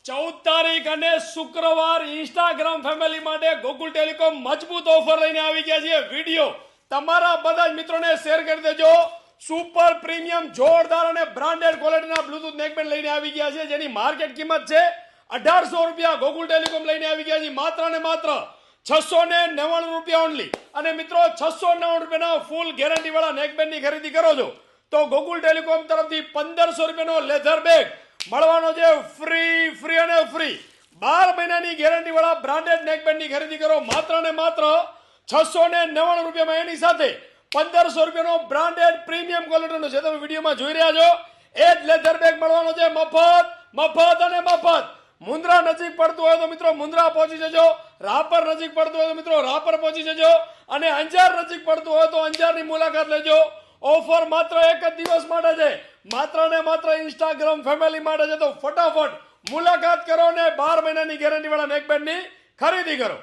14 તારીખ અને શુક્રવાર ઇન્સ્ટાગ્રામ ફેમિલી માટે ગોકુલ ટેલિકોમ મજબૂત ઓફર લઈને આવી ગયા છે। વિડિયો તમારા બધા જ મિત્રોને શેર કરી દેજો। સુપર પ્રીમિયમ જોરદાર અને બ્રાન્ડેડ ક્વોલિટીના બ્લૂટૂથ નેકબેન્ડ લઈને આવી ગયા છે, જેની માર્કેટ કિંમત છે 1800 રૂપિયા। ગોકુલ ટેલિકોમ લઈને આવી ગયા છે માત્ર ને માત્ર 699 રૂપિયા ઓનલી। અને મિત્રો 699 રૂપિયાના ફૂલ ગેરંટી વાળા નેકબેન્ડની ખરીદી કરો છો તો ગોકુલ ટેલિકોમ તરફથી 1500 રૂપિયાનો લેધર બેગ મળવાનો છે ફ્રી અને ફ્રી। 12 મહિનાની ગેરંટી વાળા બ્રાન્ડેડ નેકબેન્ડની ખરીદી કરો માત્ર ને માત્ર 699 રૂપિયામાં। એની સાથે 1500 રૂપિયાનો બ્રાન્ડેડ પ્રીમિયમ ક્વોલિટીનો છે, તમે વિડીયોમાં જોઈ રહ્યા છો, એ જ લેધર બેગ મળવાનો છે મફત અને મફત। મુન્દ્રા નજીક પડતું હોય તો મિત્રો મુન્દ્રા પહોંચી જજો, રાપર નજીક પડતું હોય તો મિત્રો રાપર પહોંચી જજો, અને અંજાર નજીક પડતું હોય તો અંજારની મુલાકાત લેજો। ઓફર માત્ર એક જ દિવસ માટે છે, માત્ર ને માત્ર ઇન્સ્ટાગ્રામ ફેમિલી માટે છે, તો ફટાફટ મુલાકાત કરો ને 12 મહિનાની ગેરંટી વાળા નેકબેન્ડની ખરીદી કરો।